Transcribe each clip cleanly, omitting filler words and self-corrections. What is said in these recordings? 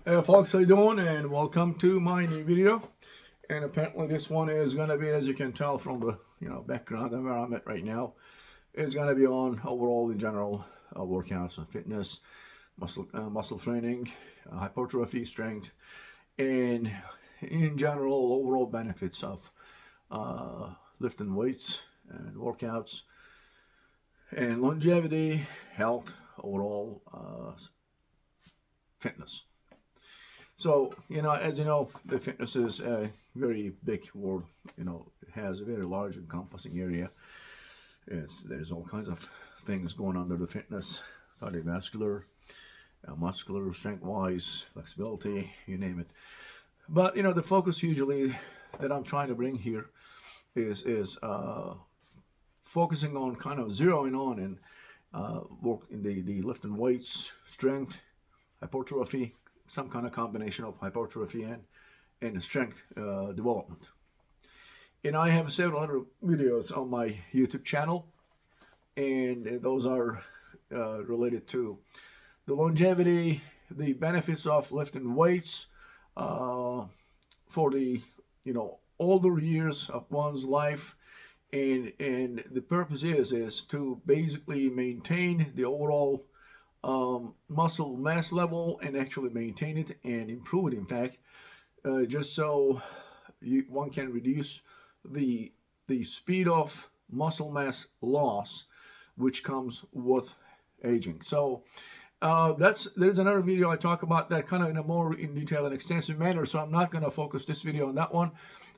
Hey folks, how you doing? And welcome to my new video. And apparently this one is going to be, as you can tell from the background and where I'm at right now, is going to be on overall in general workouts and fitness, muscle training, hypertrophy, strength, and in general overall benefits of lifting weights and workouts and longevity, health, overall fitness. So, as you know, the fitness is a very big word. It has a very large encompassing area. There's all kinds of things going under the fitness, cardiovascular, muscular, strength-wise, flexibility, you name it. But, the focus usually that I'm trying to bring here is focusing on kind of zeroing on and work in the lifting weights, strength, hypertrophy, some kind of combination of hypertrophy and strength development. And I have several other videos on my YouTube channel, and those are related to the longevity, the benefits of lifting weights for the older years of one's life, and the purpose is to basically maintain the overall muscle mass level and actually maintain it and improve it, in fact, just so one can reduce the speed of muscle mass loss which comes with aging. So there's another video I talk about that kind of in a more in detail and extensive manner, so I'm not going to focus this video on that one,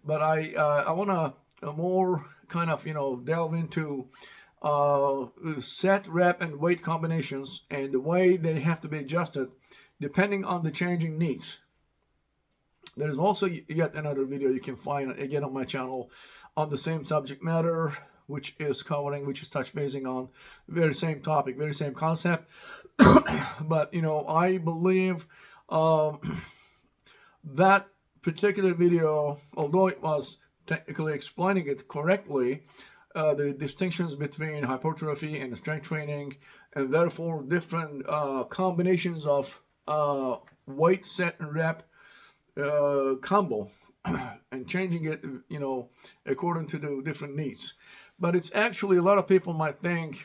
but I want to more kind of delve into set, rep, and weight combinations and the way they have to be adjusted depending on the changing needs. There is also yet another video you can find again on my channel on the same subject matter, which is touch basing on the very same topic, very same concept. But I believe that particular video, although it was technically explaining it correctly, the distinctions between hypertrophy and strength training, and therefore different combinations of weight, set, and rep combo, and changing it, according to the different needs. But it's actually, a lot of people might kind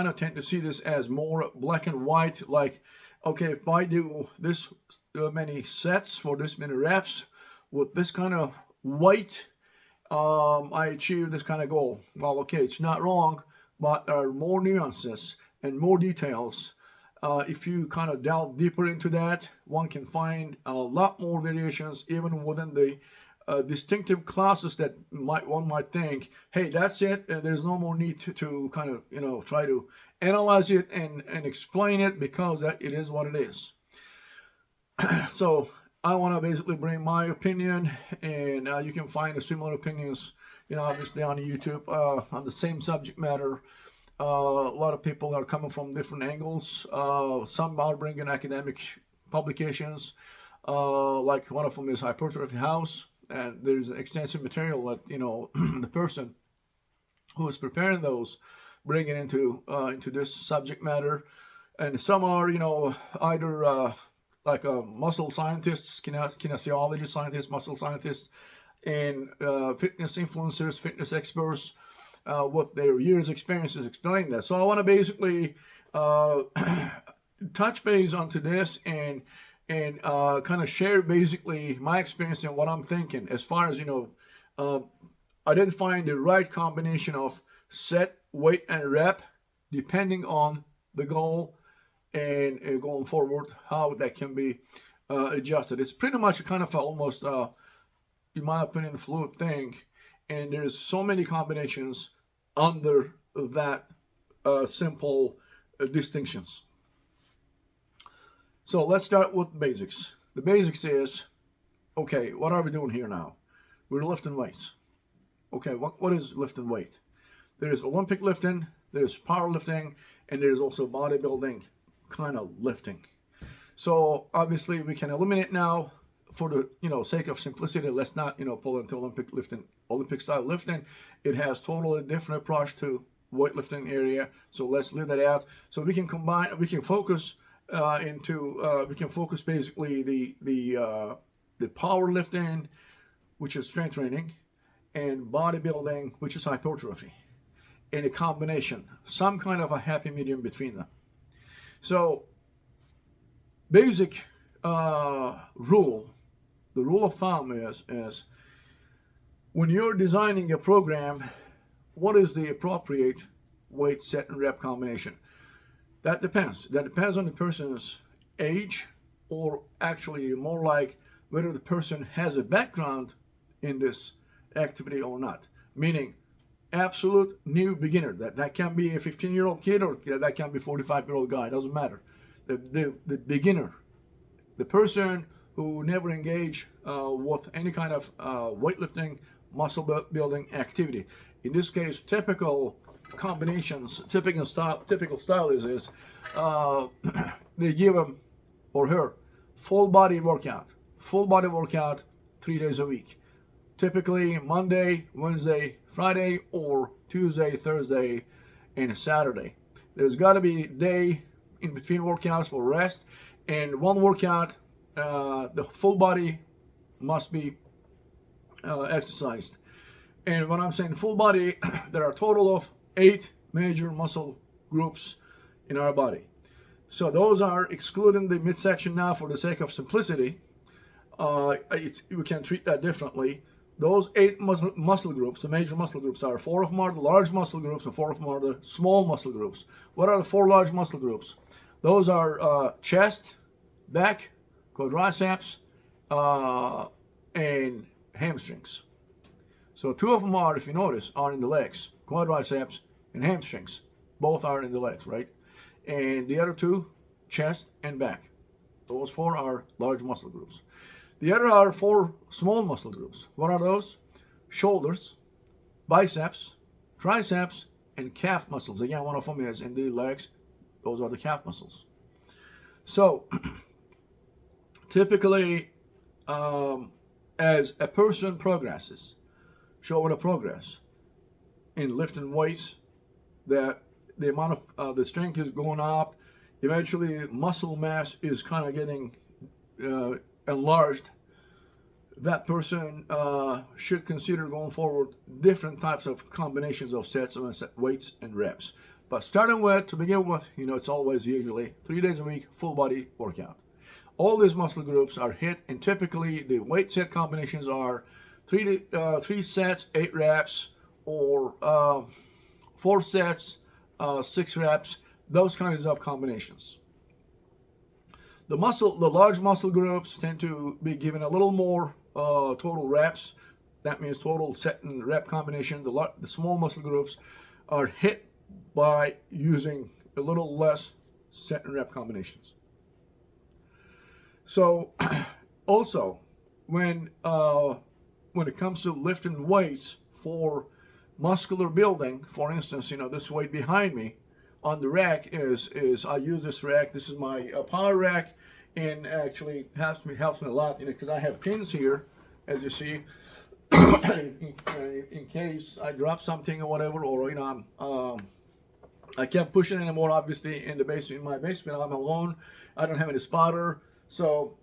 of tend to see this as more black and white, like, okay, if I do this many sets for this many reps with this kind of weight, I achieve this kind of goal. Well, okay, it's not wrong, but there are more nuances and more details. If you kind of delve deeper into that, one can find a lot more variations even within the distinctive classes that one might think, hey, that's it, and there's no more need to kind of try to analyze it and explain it, because it is what it is. So I want to basically bring my opinion, and you can find similar opinions, obviously on YouTube on the same subject matter. A lot of people are coming from different angles. Some are bringing academic publications, like one of them is Hypertrophy House, and there's extensive material that the person who is preparing those bringing into this subject matter. And some are either like muscle scientists, kinesiology scientists, muscle scientists, and fitness influencers, fitness experts, with their years' experiences explaining that. So I want to basically touch base onto this and kind of share basically my experience and what I'm thinking as far as identifying the right combination of set, weight, and rep depending on the goal, and going forward how that can be adjusted. It's pretty much kind of almost in my opinion fluid thing, and there's so many combinations under that simple distinctions. So let's start with basics. The basics is, okay, what are we doing here now? We're lifting weights. Okay, what is lifting weight? There's Olympic lifting, there's powerlifting, and there's also bodybuilding kind of lifting. So obviously we can eliminate now, for the sake of simplicity. Let's not pull into Olympic lifting, Olympic style lifting. It has totally different approach to weightlifting area, so let's leave that out. So we can focus we can focus basically the powerlifting, which is strength training, and bodybuilding, which is hypertrophy, in a combination, some kind of a happy medium between them. So, basic rule, the rule of thumb is when you're designing a program, what is the appropriate weight, set, and rep combination? That depends. That depends on the person's age, or actually more like whether the person has a background in this activity or not. Meaning, absolute new beginner. That can be a 15-year-old kid, or that can be a 45-year-old guy. It doesn't matter. The beginner, the person who never engaged with any kind of weightlifting, muscle building activity. In this case, typical combinations, typical style is they give him or her full body workout 3 days a week. Typically Monday, Wednesday, Friday, or Tuesday, Thursday, and Saturday. There's got to be a day in between workouts for rest, and one workout, the full body must be exercised. And when I'm saying full body, there are a total of 8 major muscle groups in our body. So those are excluding the midsection now for the sake of simplicity. We can treat that differently. Those 8 muscle groups, the major muscle groups, 4 of them are the large muscle groups and 4 of them are the small muscle groups. What are the 4 large muscle groups? Those are chest, back, quadriceps, and hamstrings. So 2 of them are, if you notice, are in the legs, quadriceps and hamstrings. Both are in the legs, right? And the other 2, chest and back. Those 4 are large muscle groups. The other are 4 small muscle groups. What are those? Shoulders, biceps, triceps, and calf muscles. Again, one of them is in the legs. Those are the calf muscles. So, typically, as a person progresses, showing a progress in lifting weights, that the amount of the strength is going up. Eventually, muscle mass is kind of getting enlarged. That person should consider going forward different types of combinations of sets of weights and reps. But starting with, to begin with, it's always usually 3 days a week, full body workout. All these muscle groups are hit, and typically the weight set combinations are 3 sets, 8 reps, or 4 sets, 6 reps, those kinds of combinations. The large muscle groups tend to be given a little more total reps. That means total set and rep combination. The small muscle groups are hit by using a little less set and rep combinations. So, also, when it comes to lifting weights for muscular building, for instance, this weight behind me on the rack is I use this rack. This is my power rack, and actually helps me a lot, because I have pins here, as you see, in case I drop something or whatever, or I can't push it anymore. Obviously, in my basement, I'm alone. I don't have any spotter, so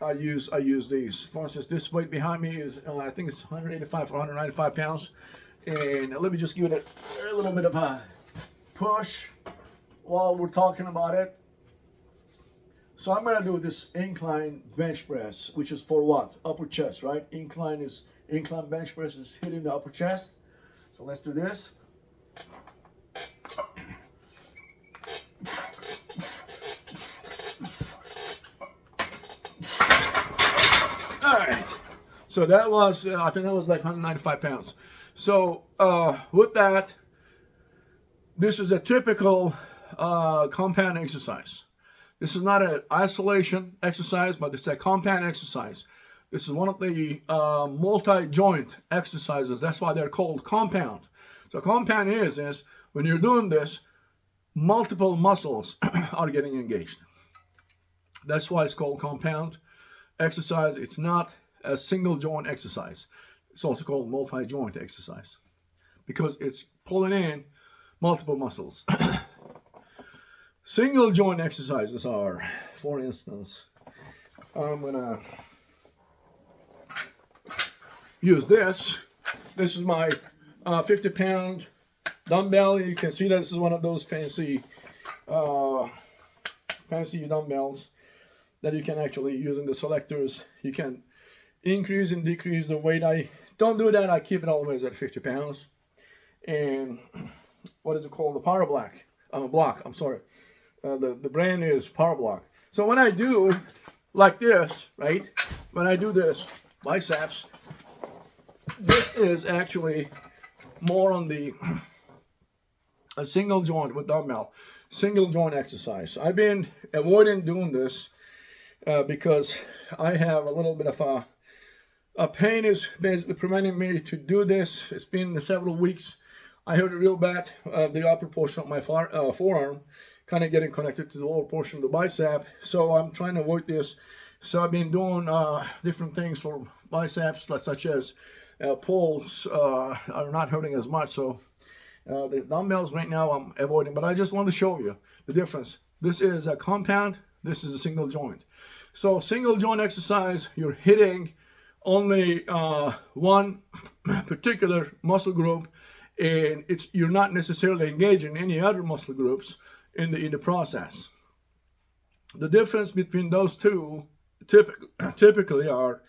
I use these. For instance, this weight behind me is I think it's 185 or 195 pounds, and let me just give it a little bit of a push while we're talking about it. So I'm gonna do this incline bench press, which is for what? Upper chest, right? Incline bench press is hitting the upper chest. So let's do this. All right. So that was, I think that was like 195 pounds. So with that, this is a typical compound exercise. This is not an isolation exercise, but it's a compound exercise. This is one of the multi-joint exercises. That's why they're called compound. So compound is when you're doing this, multiple muscles are getting engaged. That's why it's called compound exercise. It's not a single joint exercise. It's also called multi-joint exercise because it's pulling in multiple muscles. Single joint exercises are, for instance, I'm gonna use this. This is my 50-pound dumbbell. You can see that this is one of those fancy dumbbells that you can actually use in the selectors. You can increase and decrease the weight. I don't do that. I keep it always at 50 pounds. And what is it called? The Power Block. Block. I'm sorry. The brand is Power Block. So when I do like this, right? When I do this biceps, this is actually more on the a single joint with dumbbell, single joint exercise. I've been avoiding doing this because I have a little bit of a pain is basically preventing me to do this. It's been several weeks. I hurt it real bad. The upper portion of my forearm kind of getting connected to the lower portion of the bicep. So I'm trying to avoid this. So I've been doing different things for biceps, such as pulls are not hurting as much. So the dumbbells right now I'm avoiding, but I just want to show you the difference. This is a compound, this is a single joint. So single joint exercise, you're hitting only one particular muscle group, and you're not necessarily engaging any other muscle groups in the process. The difference between those two typically are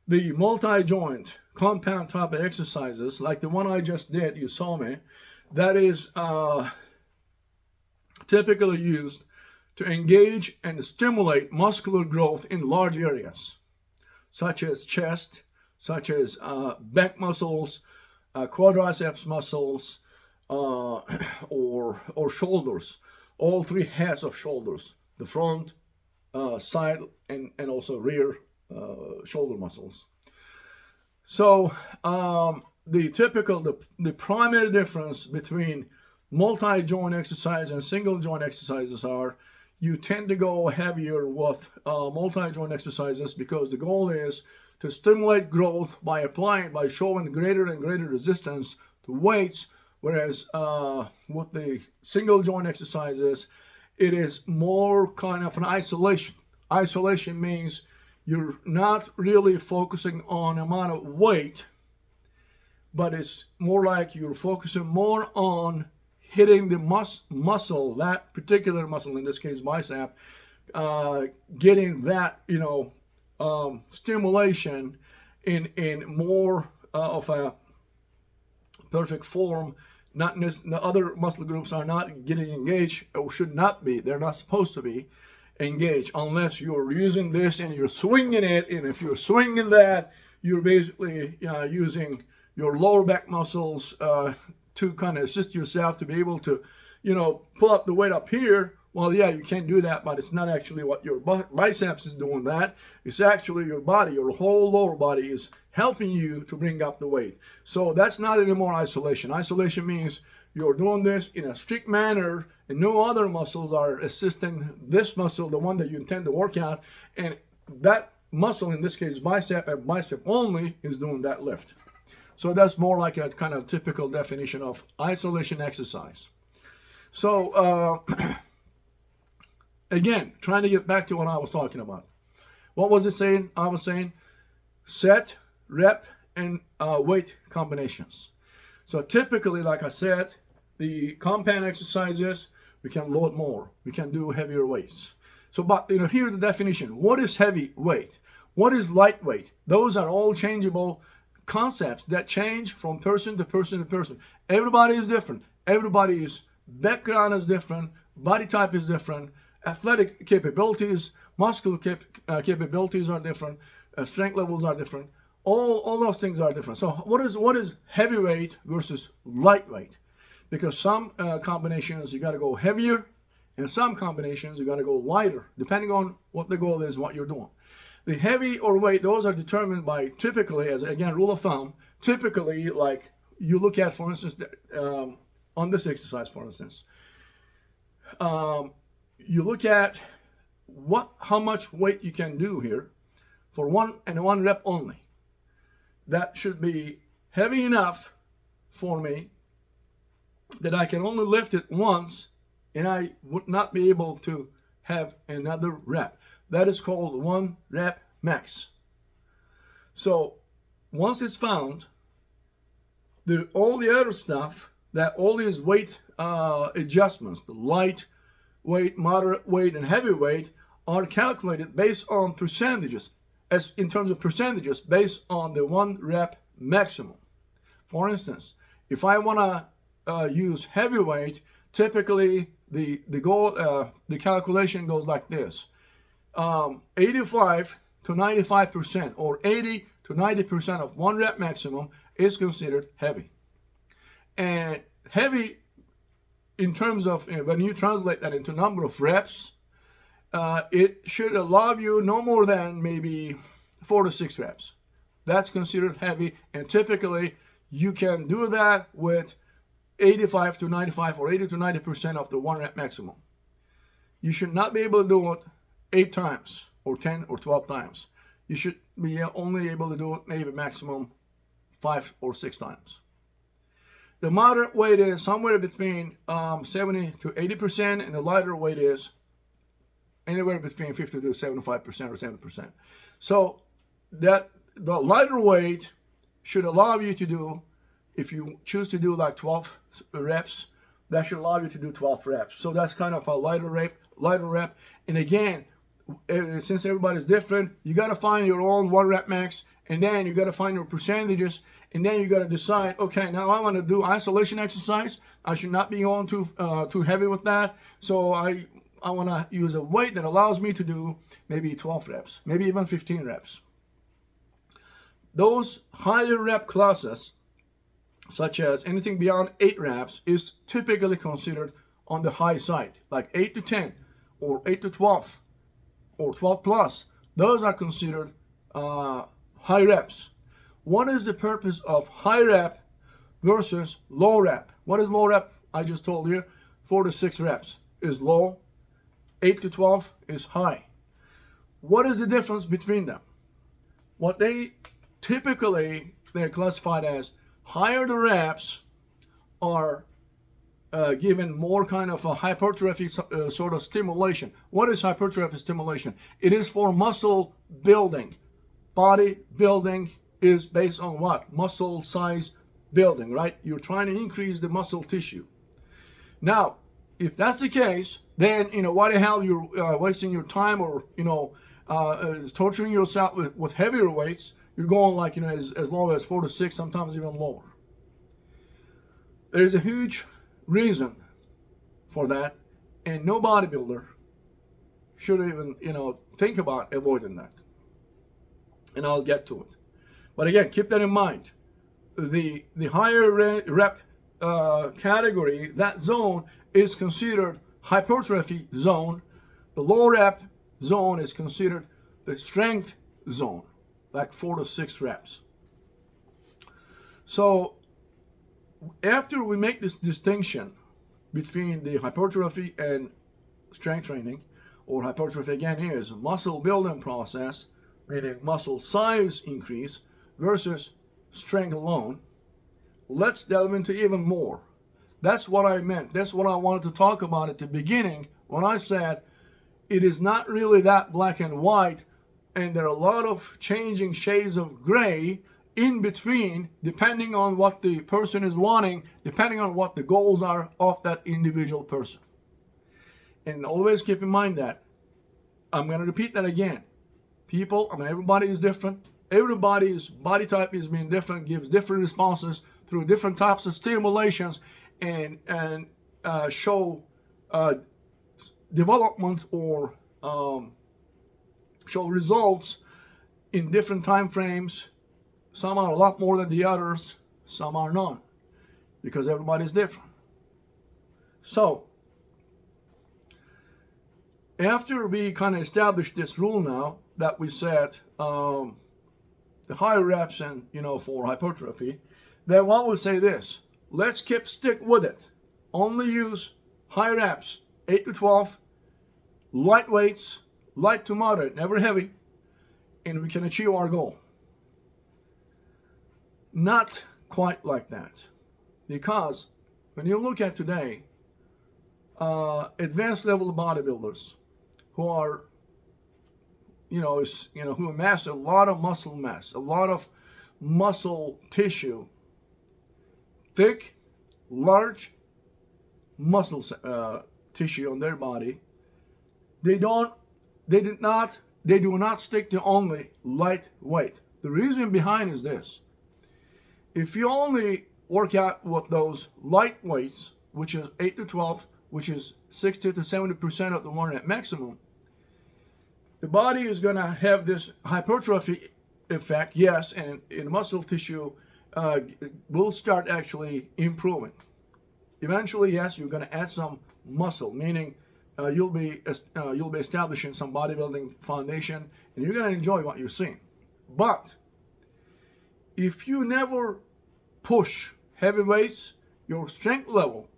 the multi-joint compound type of exercises, like the one I just did, you saw me, that is typically used to engage and stimulate muscular growth in large areas, such as chest, such as back muscles, quadriceps muscles, or shoulders, all three heads of shoulders, the front, side, and also rear shoulder muscles. So the primary difference between multi-joint exercise and single joint exercises are you tend to go heavier with multi-joint exercises because the goal is to stimulate growth by showing greater and greater resistance to weights, whereas with the single joint exercises, it is more kind of an isolation. Isolation means you're not really focusing on amount of weight, but it's more like you're focusing more on hitting the muscle, that particular muscle, in this case bicep, getting that stimulation in more of a perfect form. The other muscle groups are not getting engaged, or should not be. They're not supposed to be engaged unless you're using this and you're swinging it. And if you're swinging that, you're basically using your lower back muscles to kind of assist yourself to be able to, pull up the weight up here. Well, yeah, you can do that, but it's not actually what your biceps is doing that. It's actually your body, your whole lower body is helping you to bring up the weight. So that's not anymore isolation. Isolation means you're doing this in a strict manner and no other muscles are assisting this muscle, the one that you intend to work out. And that muscle, in this case bicep and bicep only, is doing that lift. So that's more like a kind of typical definition of isolation exercise. So again, trying to get back to what I was talking about. What was it saying? I was saying set, rep, and weight combinations. So typically, like I said, the compound exercises, we can load more. We can do heavier weights. So, but here's the definition. What is heavy weight? What is lightweight? Those are all changeable concepts that change from person to person to person. Everybody is different. Everybody's background is different. Body type is different. Athletic capabilities, muscular capabilities are different. Strength levels are different. All those things are different. So what is heavyweight versus lightweight? Because some combinations you got to go heavier, and some combinations you got to go lighter, depending on what the goal is, what you're doing. The heavy or weight, those are determined by typically, as again rule of thumb, typically like you look at, for instance, on this exercise, for instance, you look at how much weight you can do here for one rep only. That should be heavy enough for me that I can only lift it once and I would not be able to have another rep. That is called 1 rep max. So once it's found, all the other stuff, that all these weight adjustments, the light weight, moderate weight, and heavy weight, are calculated based on percentages, as in terms of percentages, based on the 1 rep maximum. For instance, if I want to use heavy weight, typically the calculation goes like this: 85 to 95%, or 80 to 90% of 1 rep maximum is considered heavy. And heavy, in terms of when you translate that into number of reps, it should allow you no more than maybe 4 to 6 reps. That's considered heavy, and typically you can do that with 85 to 95 or 80 to 90% of the 1 rep maximum. You should not be able to do it 8 times or 10 or 12 times. You should be only able to do it maybe maximum 5 or 6 times. The moderate weight is somewhere between 70 to 80%, and the lighter weight is anywhere between 50 to 75% or 70%. So that the lighter weight should allow you to do, if you choose to do like 12 reps, that should allow you to do 12 reps. So that's kind of a lighter rep. And again, since everybody's different, you got to find your own 1 rep max, and then you got to find your percentages, and then you got to decide, okay, now I want to do isolation exercise. I should not be going too heavy with that. So I want to use a weight that allows me to do maybe 12 reps, maybe even 15 reps. Those higher rep classes, such as anything beyond 8 reps, is typically considered on the high side, like 8 to 10 or 8 to 12 or 12 plus. Those are considered high reps. What is the purpose of high rep versus low rep? What is low rep? I just told you 4 to 6 reps is low, 8 to 12 is high. What is the difference between them? What they typically, they're classified as higher the reps are given more kind of a hypertrophy sort of stimulation. What is hypertrophy stimulation? It is for muscle building. Body building is based on what? Muscle size building, right? You're trying to increase the muscle tissue. Now, if that's the case, then why the hell you're wasting your time, or torturing yourself with heavier weights? You're going like as low as 4 to 6, sometimes even lower. There's a huge reason for that, and no bodybuilder should even think about avoiding that. And I'll get to it. But again, keep that in mind. The higher rep category, that zone is considered hypertrophy zone. The low rep zone is considered the strength zone, like 4 to 6 reps. So after we make this distinction between the hypertrophy and strength training, or hypertrophy again is muscle building process, meaning muscle size increase, versus strength alone, let's delve into even more. That's what I meant. That's what I wanted to talk about at the beginning when I said it is not really that black and white, and there are a lot of changing shades of gray in between, depending on what the person is wanting, depending on what the goals are of that individual person. And always keep in mind that, I'm going to repeat that again. Everybody is different. Everybody's body type is being different, gives different responses through different types of stimulations, and show development or show results in different time frames. Some are a lot more than the others, some are none, because everybody's different. So after we kind of established this rule now that we said the higher reps and for hypertrophy, then one would say this: let's stick with it. Only use high reps, 8 to 12, light weights, light to moderate, never heavy, and we can achieve our goal. Not quite like that, because when you look at today, advanced level bodybuilders who are, who amass a lot of muscle mass, a lot of muscle tissue, thick, large muscle tissue on their body. They do not stick to only light weight. The reason behind is this: if you only work out with those light weights, which is 8 to 12, which is 60 to 70% of the one at maximum, the body is going to have this hypertrophy effect, yes, and in muscle tissue will start actually improving. Eventually, yes, you're going to add some muscle, meaning you'll be establishing some bodybuilding foundation, and you're going to enjoy what you're seeing. But if you never push heavy weights, your strength level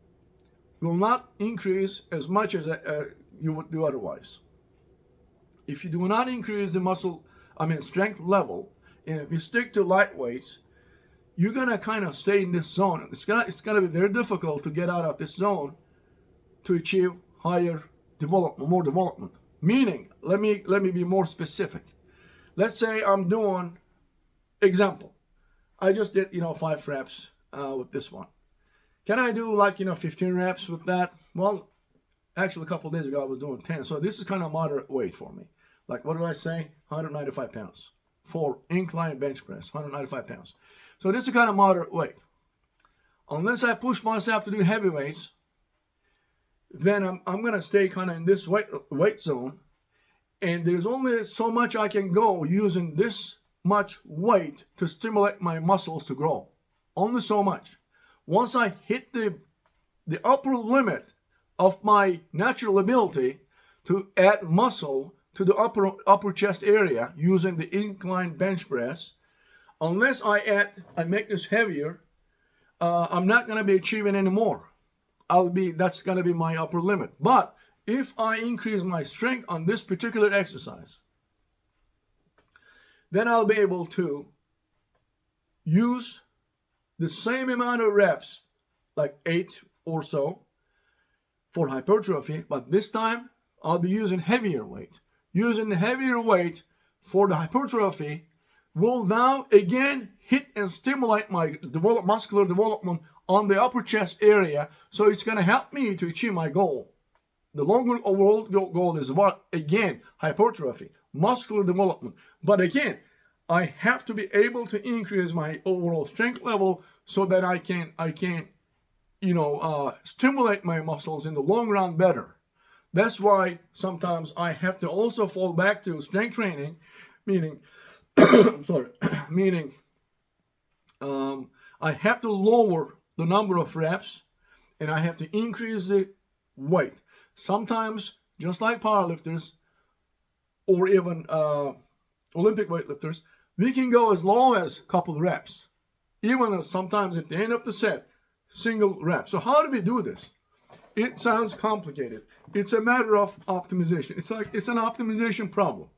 will not increase as much as you would do otherwise. If you do not increase the strength level, and if you stick to light weights, you're gonna kind of stay in this zone. It's gonna be very difficult to get out of this zone to achieve higher development, more development. Meaning, let me be more specific. Let's say I'm doing, example, I just did 5 reps with this one. Can I do 15 reps with that? Well, actually a couple of days ago I was doing 10. So this is kind of moderate weight for me. Like, what did I say? 195 pounds for incline bench press, 195 pounds. So this is kind of moderate weight. Unless I push myself to do heavy weights, then I'm going to stay kind of in this weight zone. And there's only so much I can go using this much weight to stimulate my muscles to grow. Only so much. Once I hit the upper limit of my natural ability to add muscle to the upper chest area using the incline bench press, unless I make this heavier, I'm not going to be achieving any more. That's going to be my upper limit. But if I increase my strength on this particular exercise, then I'll be able to use the same amount of reps, like 8 or so, for hypertrophy, but this time I'll be using heavier weight. Using the heavier weight for the hypertrophy will now again hit and stimulate my muscular development on the upper chest area, so it's going to help me to achieve my goal. The longer overall goal is what? Again, hypertrophy, muscular development. But again, I have to be able to increase my overall strength level so that I can stimulate my muscles in the long run better. That's why sometimes I have to also fall back to strength training, meaning, I have to lower the number of reps and I have to increase the weight. Sometimes, just like powerlifters or even Olympic weightlifters, we can go as low as a couple reps, even sometimes at the end of the set, single rep. So how do we do this? It sounds complicated. It's a matter of optimization. It's an optimization problem.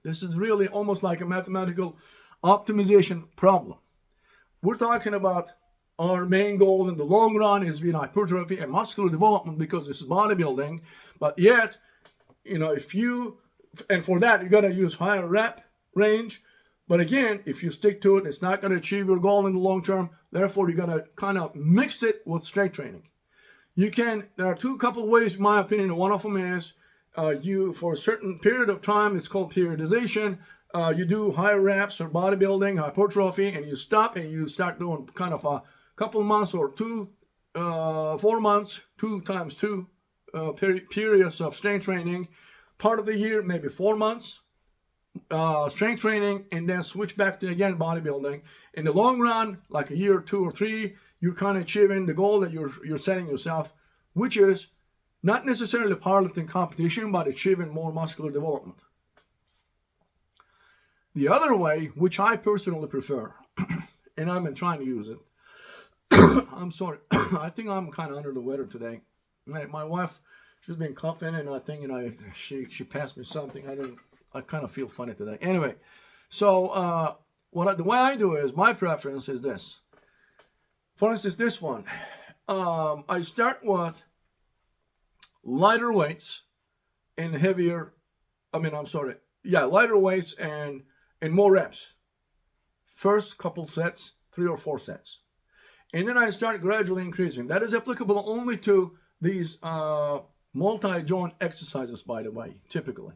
This is really almost like a mathematical optimization problem. We're talking about our main goal in the long run is being hypertrophy and muscular development because this is bodybuilding. But yet, and for that, you're going to use higher rep range. But again, if you stick to it, it's not going to achieve your goal in the long term. Therefore, you're going to kind of mix it with strength training. There are couple ways, in my opinion. One of them is for a certain period of time, it's called periodization. You do higher reps or bodybuilding, hypertrophy, and you stop and you start doing kind of a couple months or 4 months, 2 times 2 periods of strength training. Part of the year, maybe 4 months, strength training, and then switch back to, again, bodybuilding. In the long run, like a year, 2 or 3, you're kind of achieving the goal that you're setting yourself, which is not necessarily powerlifting competition, but achieving more muscular development. The other way, which I personally prefer, and I've been trying to use it, I'm sorry, I think I'm kind of under the weather today. My wife, she's been coughing, and I think she passed me something. I kind of feel funny today. Anyway, so the way I do is, my preference is this. For instance, this one, I start with lighter weights and heavier, lighter weights and more reps. First couple sets, 3 or 4 sets. And then I start gradually increasing. That is applicable only to these multi-joint exercises, by the way, typically.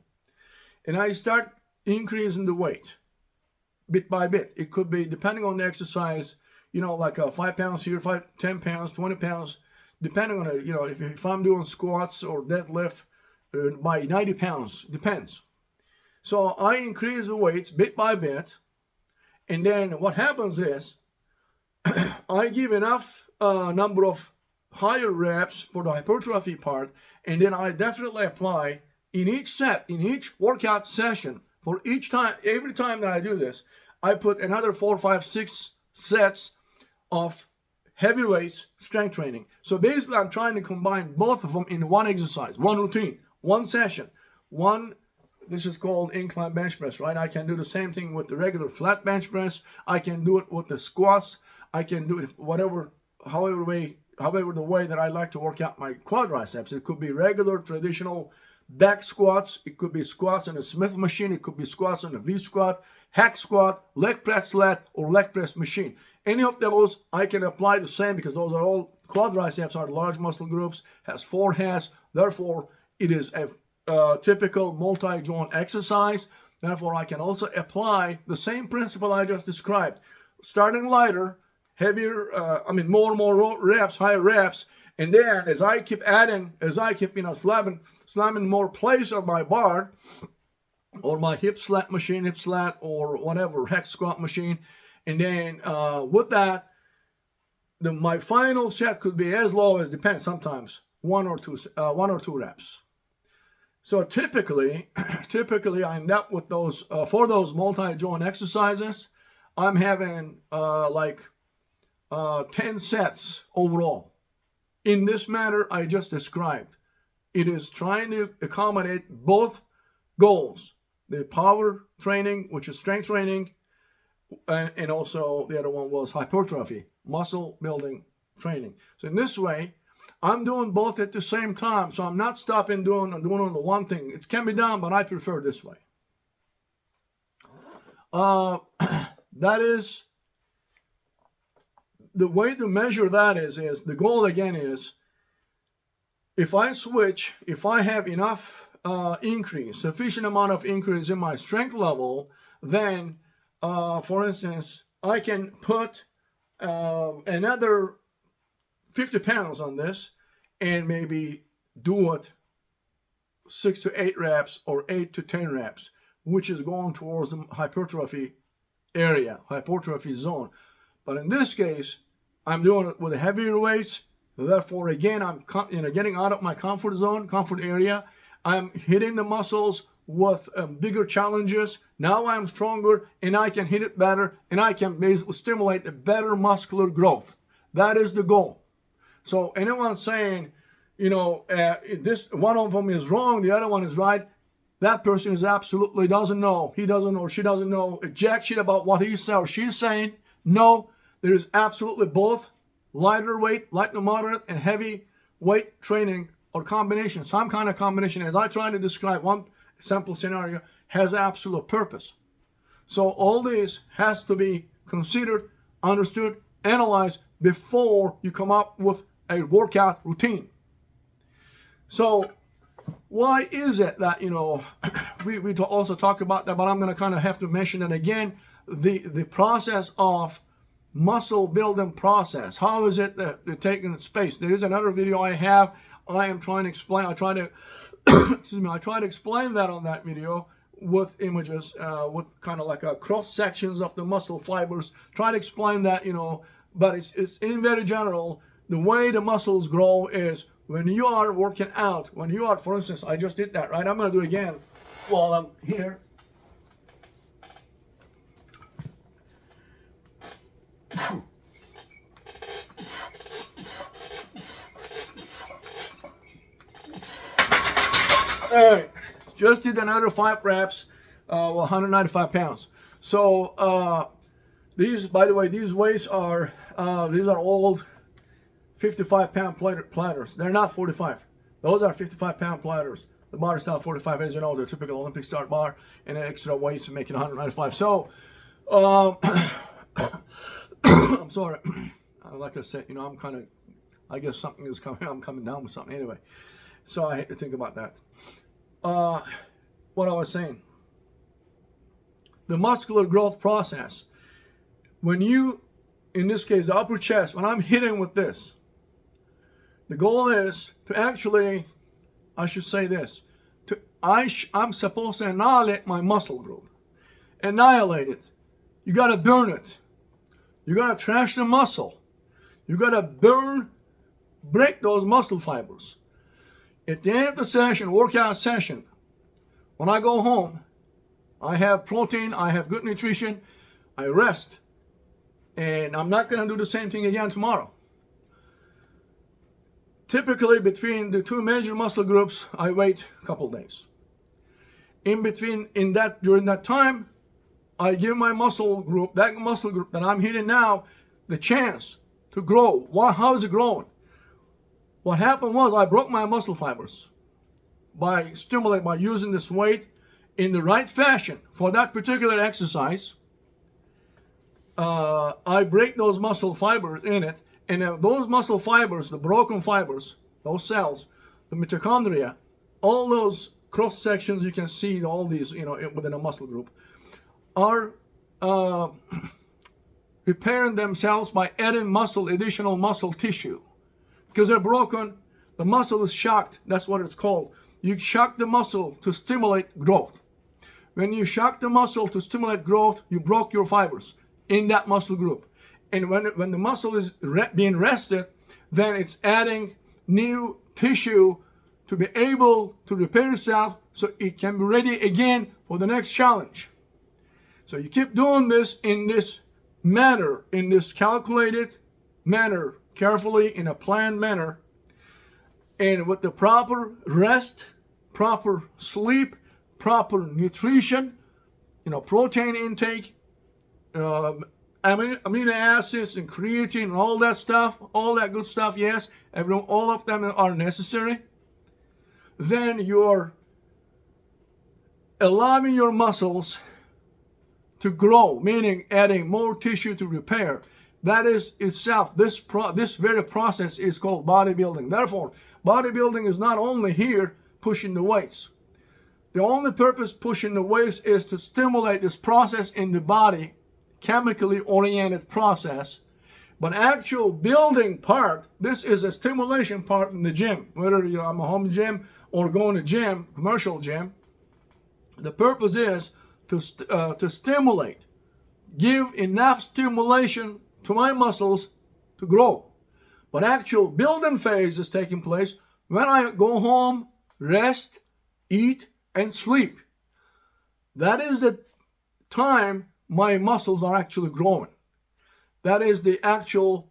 And I start increasing the weight bit by bit. It could be, depending on the exercise, like 5 pounds here, 10 pounds, 20 pounds, depending on it. If I'm doing squats or deadlift by 90 pounds, depends. So I increase the weights bit by bit. And then what happens is I give enough number of higher reps for the hypertrophy part, and then I definitely apply in each set, in each workout session, for each time, every time that I do this, I put another 4, 5, 6 sets of heavyweight strength training. So basically I'm trying to combine both of them in one exercise, one routine, one session, this is called incline bench press, right? I can do the same thing with the regular flat bench press. I can do it with the squats. I can do it however the way that I like to work out my quadriceps. It could be regular, traditional back squats. It could be squats on a Smith machine. It could be squats on a V squat, hack squat, leg press flat, or leg press machine. Any of those I can apply the same, because those are all, quadriceps are large muscle groups, has 4 heads. Therefore, it is a typical multi-joint exercise. Therefore, I can also apply the same principle I just described. Starting lighter, heavier, more and more reps, higher reps. And then as I keep adding, slamming more plates on my bar, or my hip slat, or whatever, hack squat machine. And then with that, my final set could be as low as, depends, sometimes 1 or 2 reps. So typically I end up with those, for those multi-joint exercises, I'm having 10 sets overall. In this manner I just described. It is trying to accommodate both goals. The power training, which is strength training, and also the other one was hypertrophy, muscle building training. So in this way, I'm doing both at the same time. So I'm not stopping doing only one thing. It can be done, but I prefer this way. That is the way to measure that is the goal again is, if I have enough sufficient amount of increase in my strength level, then for instance, I can put another 50 pounds on this and maybe do it 6 to 8 reps or 8 to 10 reps, which is going towards the hypertrophy area, hypertrophy zone. But in this case, I'm doing it with heavier weights. Therefore, again, I'm getting out of my comfort zone, comfort area. I'm hitting the muscles with bigger challenges. Now I'm stronger and I can hit it better, and I can basically stimulate a better muscular growth. That is the goal. So anyone saying, this one of them is wrong, the other one is right, that person is absolutely doesn't know. He doesn't or she doesn't know jack shit about what he's or she's saying. No, there is absolutely both lighter weight, light to moderate, and heavy weight training or combination, some kind of combination, as I try to describe one sample scenario, has absolute purpose. So all this has to be considered, understood, analyzed before you come up with a workout routine. So why is it that, we also talk about that, but I'm going to kind of have to mention it again, the process of muscle building process. How is it that they're taking space? There is another video I have. I am trying to explain. I try to explain that on that video with images, with kind of like a cross sections of the muscle fibers. Try to explain that, but it's in very general. The way the muscles grow is when you are working out. When you are, for instance, I just did that, right? I'm going to do it again while I'm here. All right, just did another 5 reps, 195 pounds. So these, by the way, these weights are these are old 55-pound platters. They're not 45. Those are 55-pound platters. The bar is now 45, as you know, the typical Olympic start bar, and an extra weights to make it 195. So, I'm sorry. Like I said, I'm kind of, I guess something is coming. I'm coming down with something anyway. So I hate to think about that. What I was saying, the muscular growth process. When you, in this case, the upper chest, when I'm hitting with this, the goal is to actually, I should say this, I'm supposed to annihilate my muscle group. Annihilate it. You got to burn it. You got to trash the muscle. You got to break those muscle fibers. At the end of the session, workout session, when I go home, I have protein, I have good nutrition, I rest. And I'm not going to do the same thing again tomorrow. Typically, between the two major muscle groups, I wait a couple days. During that time, I give my muscle group, that muscle group that I'm hitting now, the chance to grow. How is it growing? What happened was I broke my muscle fibers by using this weight in the right fashion for that particular exercise. I break those muscle fibers in it, and those muscle fibers, the broken fibers, those cells, the mitochondria, all those cross sections you can see, all these, within a muscle group, are repairing themselves by adding additional muscle tissue. Because they're broken, the muscle is shocked. That's what it's called. You shock the muscle to stimulate growth. When you shock the muscle to stimulate growth, you broke your fibers in that muscle group. And when the muscle is being rested, then it's adding new tissue to be able to repair itself so it can be ready again for the next challenge. So you keep doing this in this manner, in this calculated manner, carefully, in a planned manner, and with the proper rest, proper sleep, proper nutrition, protein intake, amino acids and creatine and all that stuff, all that good stuff, yes, all of them are necessary. Then you're allowing your muscles to grow, meaning adding more tissue to repair. That is itself, this very process is called bodybuilding. Therefore, bodybuilding is not only here pushing the weights. The only purpose pushing the weights is to stimulate this process in the body, chemically oriented process. But actual building part, this is a stimulation part in the gym. Whether I'm a home gym or going to gym, commercial gym, the purpose is to stimulate, give enough stimulation to my muscles to grow. But actual building phase is taking place when I go home, rest, eat, and sleep. That is the time my muscles are actually growing. That is the actual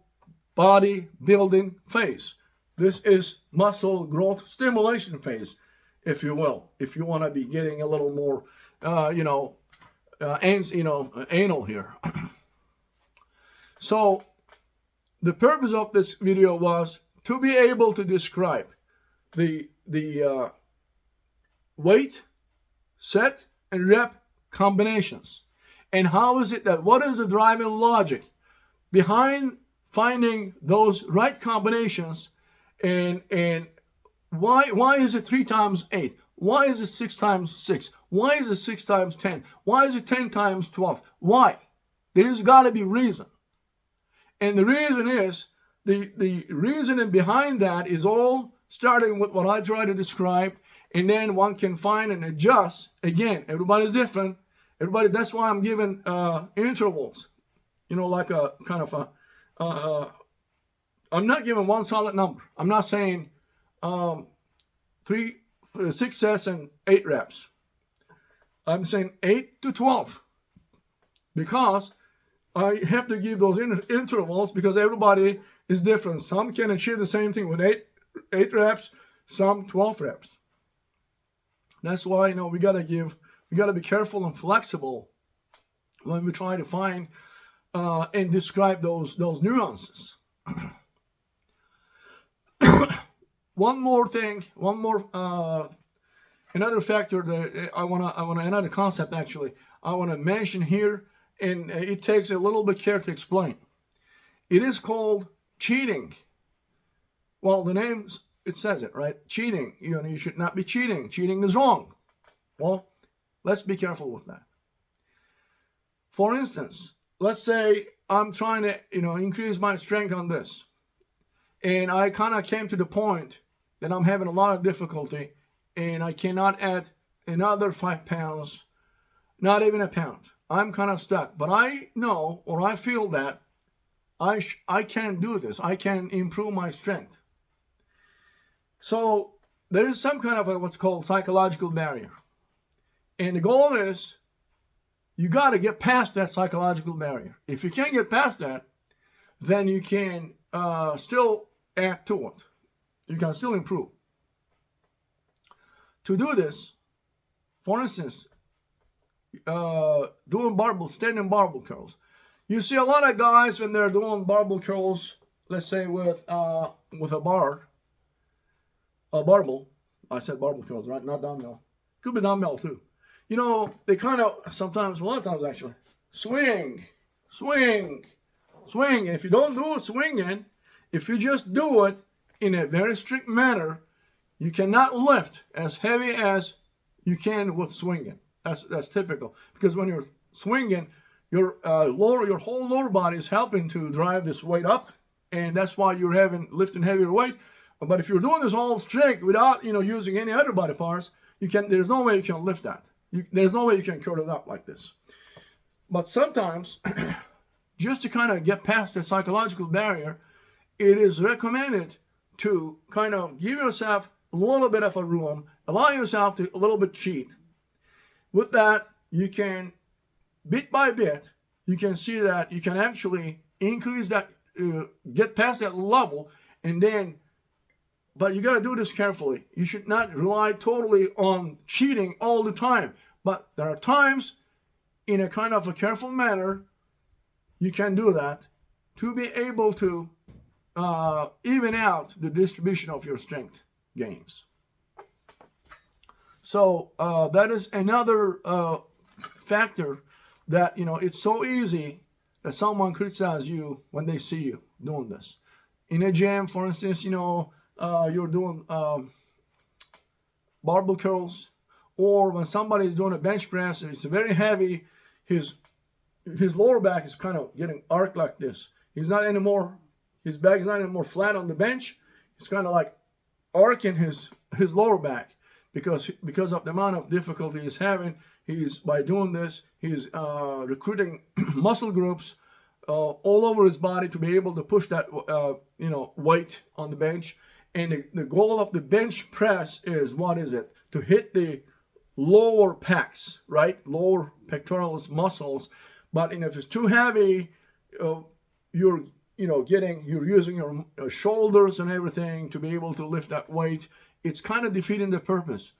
body building phase. This is muscle growth stimulation phase, if you will, if you want to be getting a little more, anal here. So the purpose of this video was to be able to describe the weight, set, and rep combinations. And what is the driving logic behind finding those right combinations, and why is it 3 times 8? Why is it 6 times 6? Why is it 6 times 10? Why is it 10 times 12? Why? There's got to be reason. And the reason is, the reasoning behind that is all starting with what I try to describe, and then one can find and adjust. Again, everybody's different. That's why I'm giving intervals. Like a kind of I'm not giving one solid number. I'm not saying 6 sets and 8 reps. I'm saying 8 to 12, because I have to give those intervals because everybody is different. Some can achieve the same thing with 8 reps, some 12 reps. That's why we gotta be careful and flexible when we try to find and describe those nuances. one more thing, another factor that another concept actually, I want to mention here, and it takes a little bit care to explain. It is called cheating. Well, the name, it says it, right? Cheating. You should not be cheating. Cheating is wrong. Well, let's be careful with that. For instance, let's say I'm trying to, increase my strength on this. And I kind of came to the point that I'm having a lot of difficulty and I cannot add another 5 pounds, not even a pound. I'm kind of stuck. But I know, or I feel that I can do this. I can improve my strength. So there is some kind of what's called psychological barrier. And the goal is you got to get past that psychological barrier. If you can't get past that, then you can still add to it. You can still improve. To do this, for instance, doing standing barbell curls. You see a lot of guys when they're doing barbell curls, let's say with a barbell. I said barbell curls, right? Not dumbbell. Could be dumbbell too. They kind of sometimes, a lot of times actually, swing. And if you don't do a swinging, if you just do it in a very strict manner, you cannot lift as heavy as you can with swinging. That's typical, because when you're swinging, your whole lower body is helping to drive this weight up, and that's why you're lifting heavier weight. But if you're doing this all strict without using any other body parts, there's no way you can lift that. There's no way you can curl it up like this. But sometimes, just to kind of get past the psychological barrier, it is recommended to kind of give yourself a little bit of a room, allow yourself to a little bit cheat. With that, you can, bit by bit, you can see that you can actually increase that, get past that level, and then, but you got to do this carefully. You should not rely totally on cheating all the time. But there are times, in a kind of a careful manner, you can do that to be able to even out the distribution of your strength gains. So that is another factor that, it's so easy that someone criticizes you when they see you doing this. In a gym, for instance, you're doing barbell curls, or when somebody is doing a bench press and it's very heavy, his lower back is kind of getting arched like this. His back is not anymore flat on the bench. It's kind of like arcing his lower back because of the amount of difficulty he's having. By doing this, he's recruiting muscle groups all over his body to be able to push that weight on the bench. And the goal of the bench press is, what is it? To hit the lower pecs, right? Lower pectoralis muscles. But if it's too heavy, you're using your shoulders and everything to be able to lift that weight. It's kind of defeating the purpose,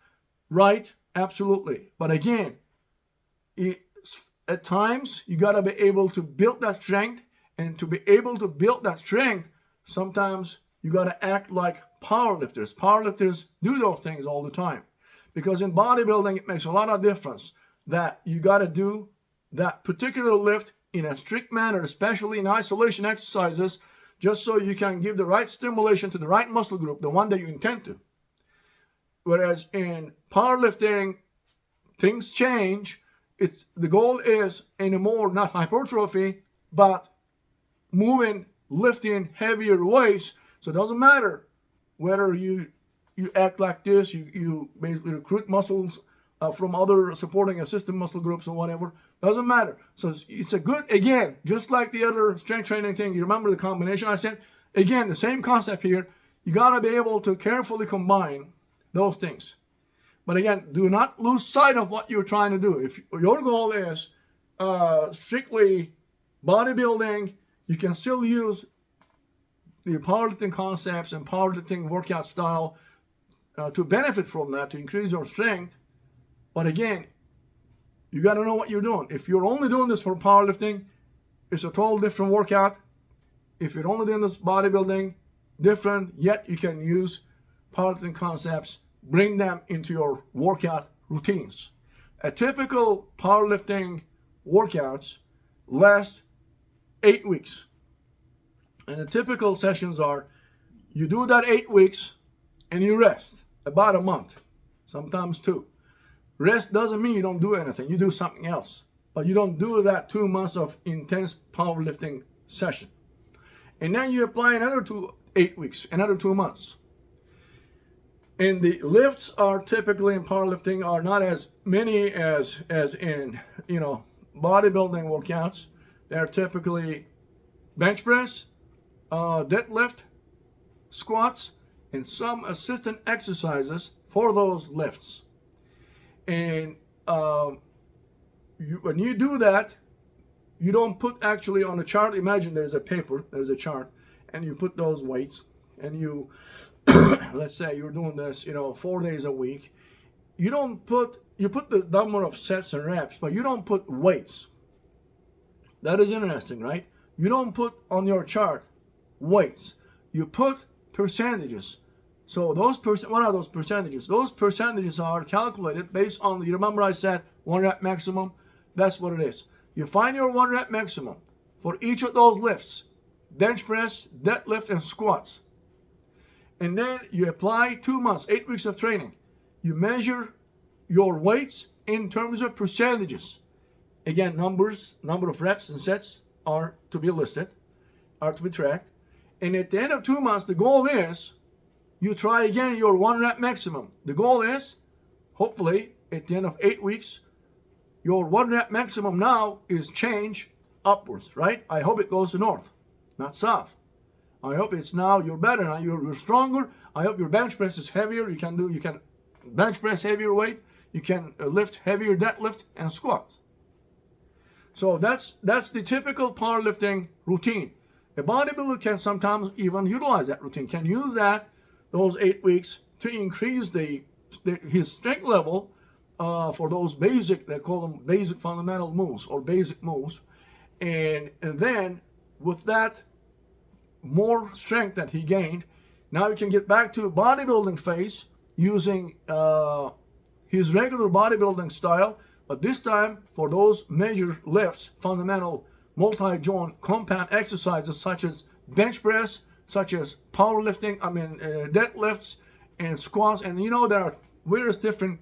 right? Absolutely. But again, at times you got to be able to build that strength, and to be able to build that strength, sometimes you got to act like powerlifters. Powerlifters do those things all the time, because in bodybuilding it makes a lot of difference that you got to do that particular lift in a strict manner, especially in isolation exercises, just so you can give the right stimulation to the right muscle group, the one that you intend to. Whereas in powerlifting, things change. The goal is anymore not hypertrophy, but lifting heavier weights. So it doesn't matter whether you act like this, you basically recruit muscles from other supporting assistant muscle groups or whatever. Doesn't matter. So it's a good, again, just like the other strength training thing, you remember the combination I said? Again, the same concept here. You got to be able to carefully combine those things. But again, do not lose sight of what you're trying to do. If your goal is strictly bodybuilding, you can still use the powerlifting concepts and powerlifting workout style to benefit from that, to increase your strength. But again, you got to know what you're doing. If you're only doing this for powerlifting, it's a total different workout. If you're only doing this bodybuilding, different, yet you can use powerlifting concepts, bring them into your workout routines. A typical powerlifting workouts last 8 weeks. And the typical sessions are, you do that 8 weeks and you rest about a month, sometimes 2. Rest doesn't mean you don't do anything, you do something else. But you don't do that 2 months of intense powerlifting session. And then you apply another 8 weeks, another 2 months. And the lifts are typically in powerlifting are not as many as in, bodybuilding workouts. They're typically bench press, deadlift, squats, and some assistant exercises for those lifts. And when you do that, you don't put actually on a chart. Imagine there's a paper, there's a chart, and you put those weights, and you, let's say you're doing this, 4 days a week. You put the number of sets and reps, but you don't put weights. That is interesting, right? You don't put on your chart weights. You put percentages. So what are those percentages? Those percentages are calculated based on, you remember I said 1 rep maximum? That's what it is. You find your 1 rep maximum for each of those lifts, bench press, deadlift, and squats. And then you apply 2 months, 8 weeks of training. You measure your weights in terms of percentages. Again, number of reps and sets are to be listed, are to be tracked. And at the end of 2 months, the goal is you try again your 1 rep maximum. The goal is, hopefully, at the end of 8 weeks, your 1 rep maximum now is change upwards, right? I hope it goes to north, not south. I hope it's now you're better now, you're stronger. I hope your bench press is heavier. You can bench press heavier weight. You can lift heavier deadlift and squat. So that's the typical powerlifting routine. A bodybuilder can sometimes even utilize that routine, can use those 8 weeks to increase his strength level for those basic, they call them basic fundamental moves or basic moves. And then with that more strength that he gained, now he can get back to a bodybuilding phase using his regular bodybuilding style, but this time for those major lifts, fundamental multi-joint compound exercises such as bench press, such as powerlifting, deadlifts and squats. And there are various different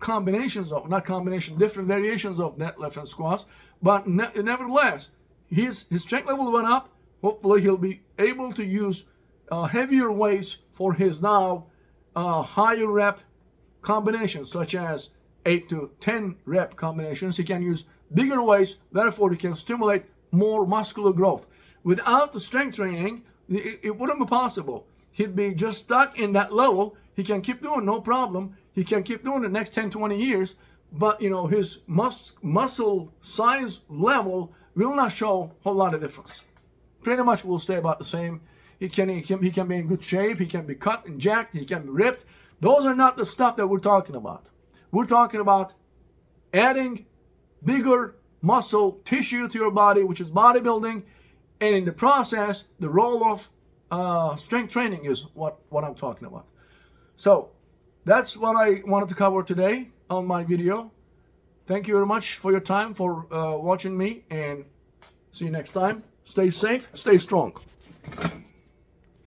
different variations of deadlift and squats. But nevertheless, his strength level went up. Hopefully he'll be able to use heavier weights for his now higher rep combinations, such as 8 to 10 rep combinations. He can use bigger weights, therefore he can stimulate more muscular growth. Without the strength training, it wouldn't be possible. He'd be just stuck in that level. He can keep doing, no problem. He can keep doing the next 10, 20 years, but his muscle size level will not show a whole lot of difference. Pretty much will stay about the same. He can be in good shape. He can be cut and jacked. He can be ripped. Those are not the stuff that we're talking about. We're talking about adding bigger muscle tissue to your body, which is bodybuilding. And in the process, the role of strength training is what I'm talking about. So that's what I wanted to cover today on my video. Thank you very much for your time, for watching me, and see you next time. Stay safe, stay strong.